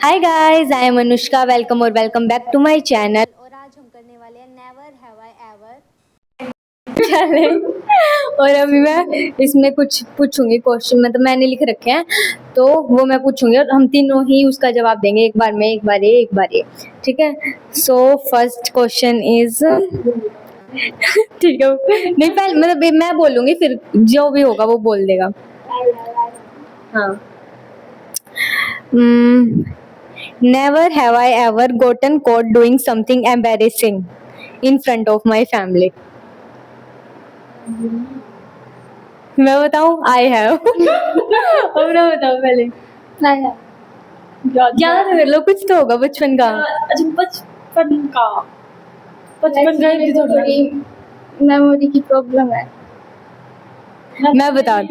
Hi guys, I am Anushka. Welcome और welcome back to my channel. और आज हम करने वाले हैं नेवर हैव आई एवर। और अभी मैं इसमें कुछ पूछूंगी क्वेश्चन, मतलब मैंने लिख रखे हैं, तो वो मैं पूछूंगी और हम तीनों ही उसका जवाब देंगे, एक बार में, एक बार ये, एक बार ये। ठीक है। सो फर्स्ट क्वेश्चन इज ठीक है, नहीं पहले मतलब मैं बोलूंगी, फिर जो भी होगा वो बोल देगा। हाँ। Never have I ever gotten caught doing something embarrassing in front of my family. मैं बताऊं? I have. अब ना बताओ पहले। याद कर लो, कुछ तो होगा बचपन का। अच्छा बचपन का ही मेमोरी की प्रॉब्लम है। मैं बता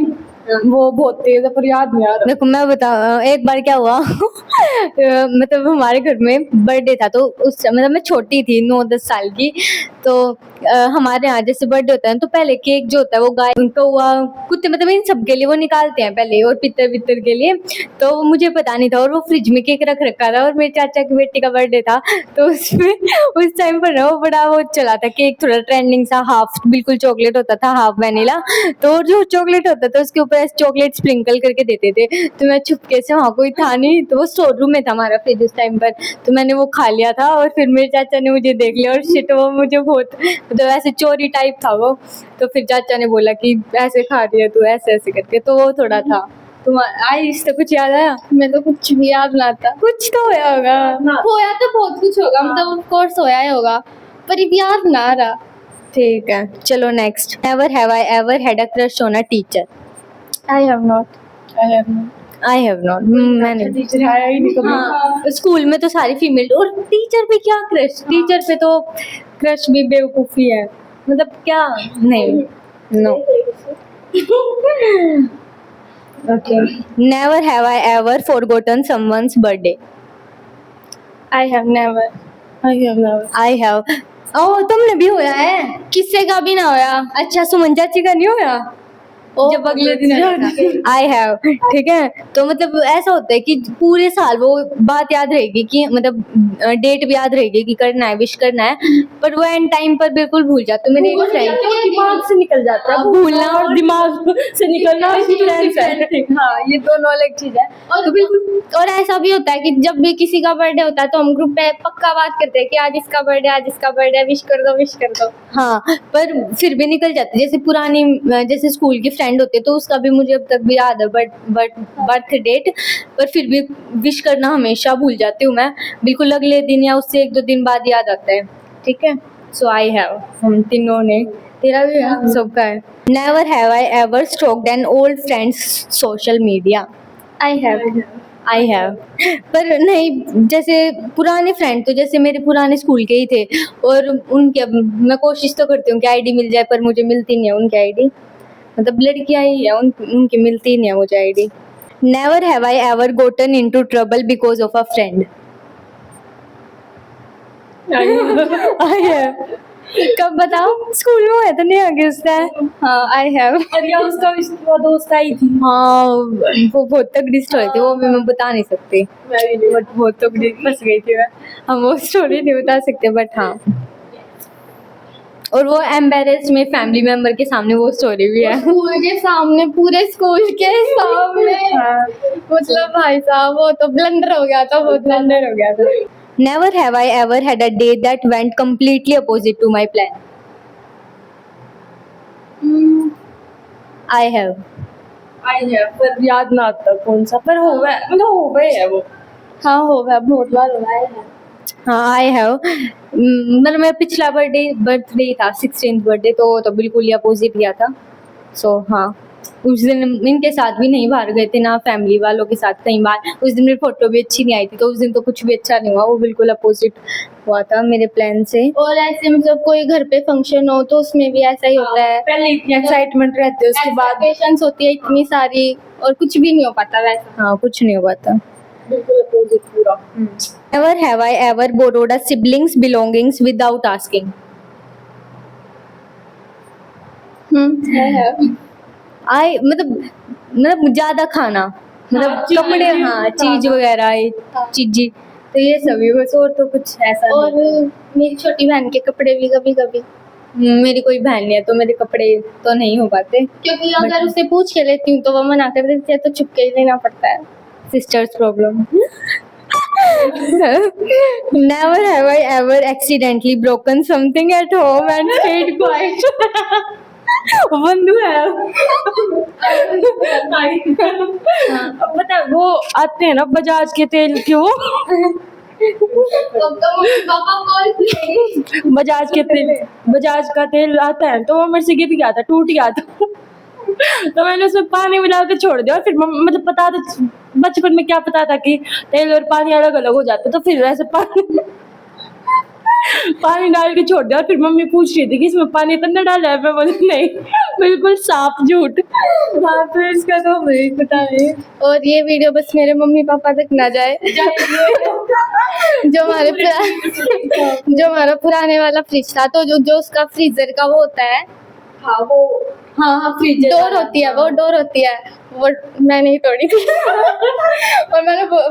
वो बहुत तेज है पर याद नहीं आ रहा। देखो मैं बता, एक बार क्या हुआ मतलब हमारे घर में बर्थडे था, तो उस मतलब मैं छोटी थी, 9-10 साल की। तो हमारे यहाँ जैसे बर्थडे होता है तो पहले केक जो होता है वो गाय, कौवा, कुत्ते, मतलब इन सब के लिए वो निकालते हैं पहले, और पितर पितर के लिए। तो मुझे पता नहीं था, और वो फ्रिज में केक रख रखा था, और मेरे चाचा की बेटी का बर्थडे था, तो उसमें उस टाइम पर ना वो बड़ा वो चला था, केक थोड़ा ट्रेंडिंग सा, हाफ बिल्कुल चॉकलेट होता था, हाफ वैनिला। तो जो चॉकलेट होता था उसके ऊपर चॉकलेट स्प्रिंकल करके देते थे। तो मैं चुपके से, वहाँ कोई था नहीं, तो वो स्टोर रूम में था हमारा फ्रिज उस टाइम पर, तो मैंने वो खा लिया था, और फिर मेरे चाचा ने मुझे देख लिया, और शिट, वो मुझे बहुत, मतलब ऐसे चोरी टाइप था वो। तो फिर चाचा ने बोला कि ऐसे खा रही है तू, ऐसे ऐसे करके, तो वो थोड़ा था। तुम आई इससे कुछ याद आया? मैं तो कुछ भी याद ना आता। कुछ तो होया होगा। होया तो बहुत कुछ होगा, मतलब ऑफ कोर्स होया ही होगा, पर अब याद ना आ रहा। ठीक है, चलो next. Never have I ever had a crush on a teacher. I have not. I have not. मैंने टीचर आया ही नहीं कभी। हाँ, स्कूल में तो सारी फीमेल, और टीचर पे क्या क्रश? टीचर पे तो क्रश भी बेवकूफी है, मतलब क्या। नहीं, no. Okay. Never have I ever forgotten someone's birthday. I have never. I have. Oh, तुमने भी होया है? किससे का भी ना होया। अच्छा, सुमन चाची का नहीं होया? जब अगले दिन आई हैव, ठीक है। तो मतलब ऐसा होता है कि पूरे साल वो बात याद रहेगी, कि मतलब डेट भी याद रहेगी कि करना है, विश करना है, पर वो एंड टाइम पर बिल्कुल भूल जाते हो। मेरे एक फ्रेंड, दिमाग से निकल जाता है, भूलना और दिमाग से निकलना डिफरेंस है। हाँ, ये दोनों अलग चीज है। तो बिल्कुल, और ऐसा भी होता है कि जब भी किसी का बर्थडे होता है तो हम ग्रुप पे पक्का बात करते हैं कि आज इसका बर्थडे, आज इसका बर्थडे, विश कर दो, विश कर दो। हाँ, पर फिर भी निकल जाते, जैसे पुरानी, जैसे स्कूल की फ्रेंड होते तो उसका भी मुझे अब तक भी याद है, बट बर्थ डेट, पर फिर भी विश करना हमेशा भूल जाती हूँ मैं, बिल्कुल अगले दिन या उससे 1-2 दिन बाद याद आता है। ठीक है। सो आई हैव, हम तीनों ने, तेरा भी है, सबका है। Never have I ever stocked an old friends social media. I have. I have. पर नहीं, जैसे पुराने फ्रेंड तो जैसे मेरे पुराने स्कूल के ही थे, और उनके, मैं कोशिश तो करती हूँ कि आईडी मिल जाए, पर मुझे मिलती नहीं है उनकी आईडी, मतलब लड़कियां ही है, उनकी मिलती नहीं है मुझे ID. Never have I ever Gotan into trouble because of a friend. I have. कब बताओ? स्कूल में हुआ था, नहीं आगे उसका है। हाँ, आई हैव। या उसका दोस्त आई थी। हाँ, वो बहुत तगड़ी स्टोरी थी, वो भी मैं बता नहीं सकती, बट बहुत तगड़ी फंस गई थी मैं। हम वो स्टोरी नहीं बता सकते, बट हाँ, और वो एम्बेरेस में फैमिली मेंबर के सामने वो स्टोरी भी है। स्कूल के सामने, पूरे स्कूल के सामने। मतलब भाई साहब, वो तो ब्लंडर हो गया था, बहुत ब्लंडर हो गया था। Never have I ever had a day that went completely opposite to my plan. I have. I है पर याद ना आता कौन सा, पर हो गया, मतलब हो गए है वो। हाँ, हो गया, बहुत बार हो गया है। हाँ, आई हैव। मतलब मेरा पिछला बर्थडे था, 16th बर्थडे, तो बिल्कुल ही अपोजिट गया था। सो हाँ, उस दिन इनके साथ भी नहीं बाहर गए थे, ना फैमिली वालों के साथ कहीं बाहर। उस दिन मेरी फोटो भी अच्छी नहीं आई थी, तो उस दिन तो कुछ भी अच्छा नहीं हुआ, वो बिल्कुल अपोजिट हुआ था मेरे प्लान से। और ऐसे मतलब कोई घर पे फंक्शन हो तो उसमें भी ऐसा ही होता है, पहले इतनी एक्साइटमेंट रहती है, उसके बाद पेशेंस होती है इतनी सारी, और कुछ भी नहीं हो पाता वैसा। हाँ, कुछ नहीं हुआ था। बिल्कुल अपोजिट पूरा। Never have I ever borrowed a sibling's belongings without asking. I have. मतलब ज्यादा खाना, मतलब कपड़े, हाँ चीज वगैरह, ये चीजी, तो ये सभी बस, और तो कुछ ऐसा और मेरी छोटी बहन के कपड़े भी कभी कभी, नहीं। मेरी कोई बहन नहीं है तो मेरे कपड़े तो नहीं हो पाते। क्योंकि अगर उससे पूछ के लेती हूँ तो वो मना कर देती है, तो चुप के ही लेना पड़ता है। Sisters problem. Never have I ever accidentally broken something at home and stayed quiet. बंधु है। अब पता है वो आते हैं ना बजाज के तेल के, वो बजाज का तेल आता है, तो वो मेरे से गिर गया था, टूट गया था। तो मैंने उसमें पानी मिला के छोड़ दिया, और फिर मतलब पता था बचपन में क्या पता था कि तेल और पानी अलग अलग हो जाता, तो फिर ऐसे पानी डाल के छोड़ दिया। और फिर मम्मी पूछ रही थी कि इसमें पानी तो न डाला है, मैं बोली नहीं, बिल्कुल साफ झूठ। हाँ, फिर इसका तो मुझे पता नहीं। और ये वीडियो बस मेरे मम्मी पापा तक ना जाए। जो हमारा पुराने वाला फ्रिज था, तो जो उसका फ्रीजर का वो होता है, हाँ वो, हाँ फ्रीजर डोर होती है, वो डोर होती है, वो मैंने ही तोड़ी थी। और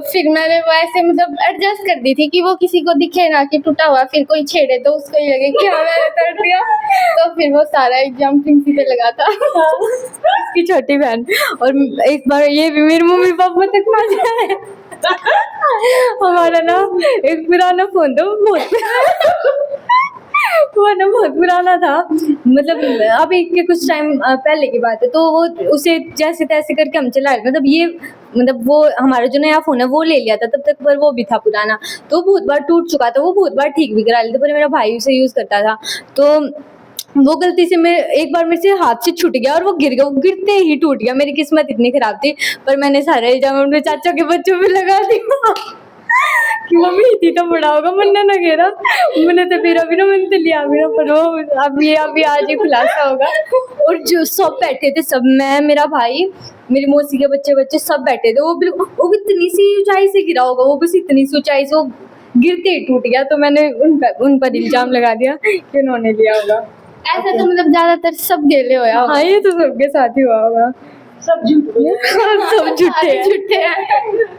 फिर मैंने वो ऐसे मतलब एडजस्ट कर दी थी कि वो किसी को दिखे ना कि टूटा हुआ, फिर कोई छेड़े तो उसको ही लगे कि हाँ मैंने तोड़ दिया। तो फिर वो सारा एग्जाम प्रिंसी पे लगा था। इसकी छोटी बहन। और एक बार ये भी मेरे मम्मी पापा तक ना जाए। हमारा ना एक पुराना फोन था, वो ना बहुत पुराना था, मतलब अभी के कुछ टाइम पहले की बात है। तो वो उसे जैसे तैसे करके हम चला, मतलब वो हमारा जो नया फोन है वो ले लिया था तब तक, पर वो भी था पुराना, तो बहुत बार टूट चुका था। वो बहुत बार ठीक भी करा लेते, पर मेरा भाई उसे यूज करता था, तो वो गलती से एक बार मेरे से हाथ से छूट गया और वो गिर गया, वो गिरते ही टूट गया। मेरी किस्मत इतनी खराब थी, पर मैंने सारा इल्जाम अपने चाचा के बच्चों पे लगा दिया कि मम्मी इतनी तो बड़ा होगा, मन्ना ना गिरा, मैंने तो फिर अभी ना मैंने तो लिया भी ना, पर वो अभी आज ही खुलासा होगा। और जो सब बैठे थे, सब, मैं, मेरा भाई, मेरी मौसी के बच्चे सब बैठे थे। वो बिल्कुल, वो इतनी सी ऊंचाई से गिरा होगा, वो बस इतनी सी ऊंचाई से, वो गिरते ही टूट गया। तो मैंने उन पर इल्जाम लगा दिया कि उन्होंने लिया होगा। ऐसा तो मतलब ज्यादातर सब गेले होया होगा। हाँ, ये तो सबके साथ ही हुआ होगा। सब झूठे सब झूठे हैं।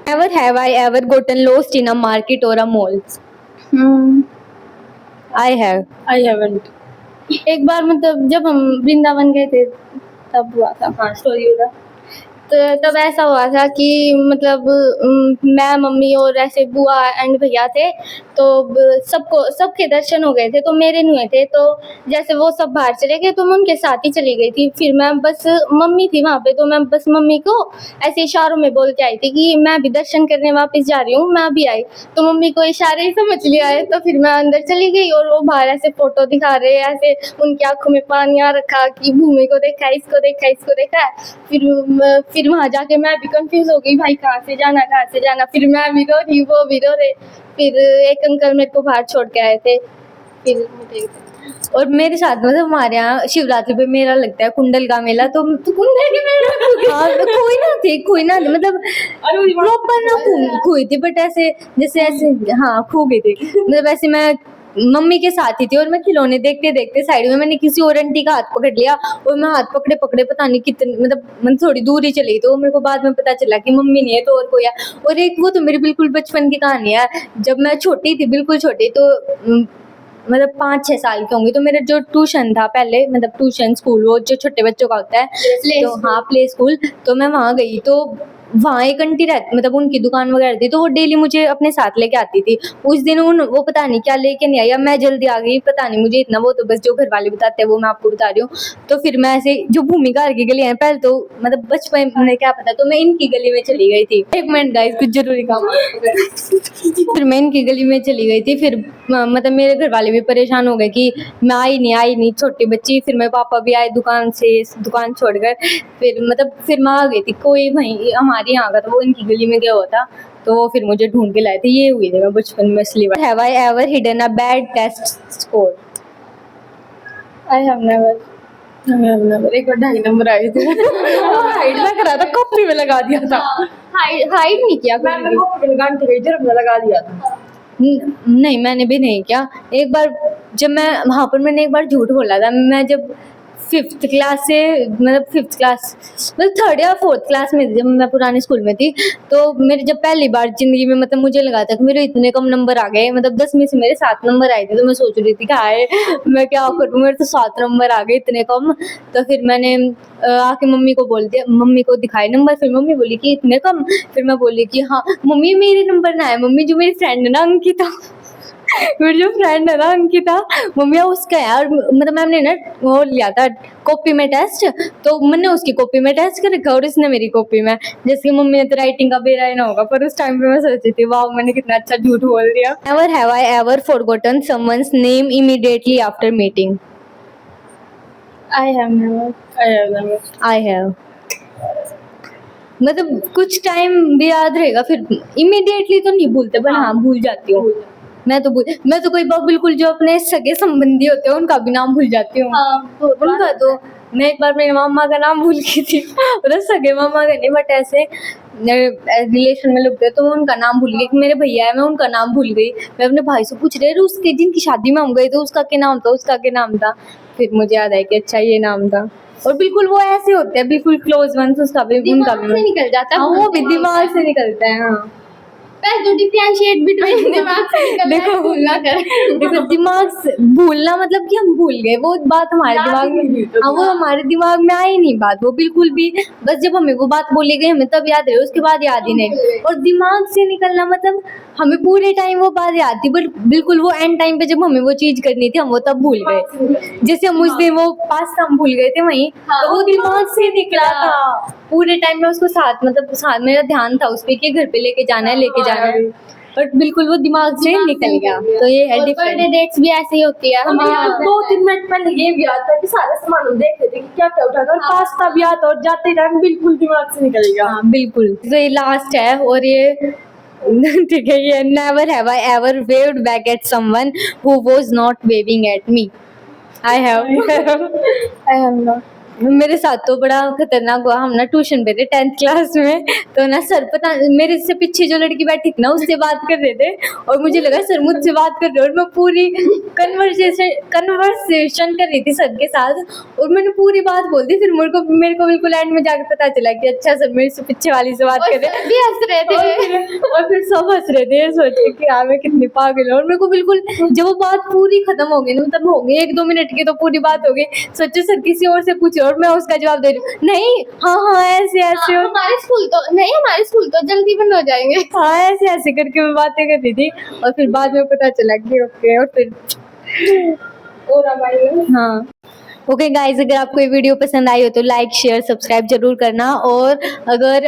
Never have I ever gotten lost in a market or a mall. I have. I haven't. एक बार मतलब जब हम वृंदावन गए थे तब हुआ था। हाँ स्टोरी होगा। तो तब ऐसा हुआ था कि मतलब मैं, मम्मी और ऐसे बुआ एंड भैया थे, तो सबके दर्शन हो गए थे, तो मेरे नहीं हुए थे। तो जैसे वो सब बाहर चले गए तो मैं उनके साथ ही चली गई थी। फिर मैं बस, मम्मी थी वहाँ पे, तो मैं बस मम्मी को ऐसे इशारों में बोल के आई थी कि मैं भी दर्शन करने वापस जा रही हूँ, मैं अभी आई। तो मम्मी को इशारे ही समझ लिया है, तो फिर मैं अंदर चली गई और वो बाहर ऐसे फोटो दिखा रहे, ऐसे उनकी आंखों में पानी आ रखा कि भूमि को देखा, इसको देखा, इसको देखा। फिर वहाँ जाके मैं भी कंफ्यूज हो गई, भाई कहाँ से जाना। फिर मैं भी रो रही, वो भी रो रहे। फिर एक अंकल मेरे को बाहर छोड़ के आए थे। फिर और मेरे साथ मतलब हमारे यहाँ शिवरात्रि पे मेला लगता है, कुंडल का मेला। तो कुंडल के मेला, हाँ, कोई ना थी, मतलब प्रॉपर ना खोई थी, बट ऐसे जैसे ऐसे, हाँ खो गई थी। मतलब ऐसे मैं मम्मी के साथ ही थी, और मैं खिलौने देखते देखते साइड में मैंने किसी और आंटी का हाथ पकड़ लिया, और मैं हाथ पकड़े पता नहीं कितने, मतलब थोड़ी दूर ही चली। तो मेरे को बाद में पता चला कि मम्मी नहीं है तो और कोई है। और एक वो तो मेरी बिल्कुल बचपन की कहानी है। जब मैं छोटी थी, बिल्कुल छोटी, तो मतलब 5-6 साल की होंगी, तो मेरा जो ट्यूशन था पहले, मतलब ट्यूशन स्कूल, वो जो छोटे बच्चों का होता है, तो हाँ प्ले स्कूल, तो मैं वहाँ गई। तो वहाँ एक आंटी रहती, मतलब उनकी दुकान वगैरह थी, तो वो डेली मुझे अपने साथ लेके आती थी। उस दिन वो पता नहीं क्या लेके नहीं आई, या मैं जल्दी आ गई, पता नहीं मुझे इतना, वो तो बस जो घर वाले बताते हैं वो मैं आपको बता रही हूँ। तो फिर मैं ऐसे, जो भूमिका की गली है पहले, तो मतलब बचपन में क्या पता, तो मैं इनकी गली में चली गई थी। एक मिनट गाइस, कुछ जरूरी काम। फिर मैं इनकी गली में चली गई थी। फिर मतलब मेरे घर वाले भी परेशान हो गए कि मैं आई नहीं, छोटी बच्ची। फिर मेरे पापा भी आए दुकान छोड़कर। फिर मैं आ गई थी, कोई वहीं हमारे यहाँ का, तो वो इनकी गली में गया हुआ था, तो वो फिर मुझे ढूंढ के लाए थे। ये हुई थी मैं बचपन में असली बात। Have I ever hidden a bad test score? I have never। एक बार 2.5 नंबर आए थे। हाइड ना करा था, कॉपी में लगा दिया था। हाइड नहीं किया मैंने कॉपी में लगाने के जरूर में लगा दिया था। नहीं, मैंने भी नहीं किया। एक बार जब मैं वहाँ पर, मैंने एक बार झूठ बोला था। मैं जब 5th क्लास से, मतलब 5th क्लास मतलब 3rd या 4th क्लास में थी जब मैं पुराने स्कूल में थी। तो मेरे जब पहली बार ज़िंदगी में मतलब मुझे लगा था कि मेरे इतने कम नंबर आ गए, मतलब 10 में से मेरे 7 नंबर आए थे। तो मैं सोच रही थी कि हाय मैं क्या करूँ, मेरे तो 7 नंबर आ गए इतने कम। तो फिर मैंने आके मम्मी को बोल दिया, मम्मी को दिखाए नंबर। फिर मम्मी बोली कि इतने कम। फिर मैं बोली कि हाँ मम्मी मेरे नंबर ना है, मम्मी जो मेरी फ्रेंड है ना अंकिता मेरी जो फ्रेंड है ना अंकिता, मम्मी उसका है। और मतलब मैम ने ना वो लिया था कॉपी में टेस्ट, तो मैंने उसकी कॉपी में टेस्ट कर रखा और इसने मेरी कॉपी में। जैसे कि मम्मी ने तो राइटिंग का बेरा ही ना होगा, पर उस टाइम पे मैं सोची थी वाह मैंने कितना अच्छा झूठ बोल दिया। Never have I ever forgotten someone's name immediately after meeting. I have never. I have, मतलब कुछ टाइम भी याद रहेगा, फिर इमीडिएटली तो नहीं भूलते, पर हाँ भूल जाती हूँ। मैं तो कोई बात बिल्कुल जो अपने सगे संबंधी होते हैं उनका भी नाम भूल जाती हूँ। हाँ, बहुत बार उनका तो मैं एक बार मेरे मामा का नाम भूल गई थी मतलब सगे मामा का नहीं, बट ऐसे रिलेशन में लोग थे तो मैं उनका नाम भूल गई। मेरे भैया है मैं उनका नाम भूल गई। मैं अपने भाई से पूछ रही उसके जिनकी शादी में हम गए थे उसका क्या नाम था, उसका क्या नाम था। फिर मुझे याद आया कि अच्छा ये नाम था। और बिल्कुल वो ऐसे होते हैं बिल्कुल क्लोज वंस, उसका भी उनका दिमाग से भी निकल जाता है। हाँ, वो भी दिमाग से निकलता है। हाँ पहले तो डिफरेंशिएट बिटवीन दिमाग से निकलना है, देखो भूलना कर। देखो दिमाग से भूलना मतलब कि हम भूल गए, वो बात हमारे याद दिमाग ही नहीं में, तो हाँ वो हमारे दिमाग में आई नहीं बात, वो बिल्कुल भी। बस जब हमें वो बात बोली गई हमें तब याद रही, उसके बाद याद ही नहीं। और दिमाग से निकलना मतलब हमें पूरे टाइम वो बात याद थी, बट बिल्कुल वो एंड टाइम पे जब हमें वो चीज करनी थी हम वो तब भूल गए। जैसे हम उस दिन वो पास्ता हम भूल गए थे वहीं, तो वो दिमाग से निकला था। पूरे टाइम में उसको साथ मतलब साथ मेरा ध्यान था उस पे कि घर पे लेके जाना है, बट बिल्कुल वो दिमाग से निकल गया। तो ये है बर्थडे डिफरेंट। डेट्स भी ऐसे ही होती है। हमें यार 2-3 मिनट पहले ये भी याद था कि सारा सामान हम देख रहे थे कि क्या क्या उठा था, और पास्ता भी याद था, और जाते टाइम बिल्कुल दिमाग से निकल गया। हाँ बिल्कुल। तो ये लास्ट है और ये ठीक है, ये never have I ever waved back at someone who was not waving at me. I have I have not. मेरे साथ तो बड़ा खतरनाक हुआ। हम ना ट्यूशन पे थे 10th क्लास में, तो ना सर पता मेरे से पीछे जो लड़की बैठी थी ना उससे बात कर रहे थे, और मुझे लगा सर मुझसे बात कर रहे, और मैं पूरी कन्वर्सेशन कर रही थी सर के साथ, और मैंने पूरी बात बोल दी। फिर मेरे को बिल्कुल एंड में जाकर पता चला कि अच्छा सर मेरे से पीछे वाली से बात कर रहे और भी हंस रहे थे। और फिर सब हंस रहे थे सोच के कि हाँ मैं कितनी पागल हूँ। और मेरे को बिल्कुल जब वो बात पूरी खत्म हो गई ना, मतलब हो गई 1-2 मिनट की तो पूरी बात हो गई, सोचो सर किसी और से पूछे और मैं उसका जवाब दे रही हूँ नहीं हाँ ऐसे ऐसे और हमारे स्कूल तो जल्दी बंद हो जाएंगे। हाँ ऐसे ऐसे करके मैं बातें कर रही थी, और फिर बाद में पता चला कि ओके। और फिर और हमारे हाँ ओके गाइज, अगर आपको ये वीडियो पसंद आई हो तो लाइक शेयर सब्सक्राइब जरूर करना। और अगर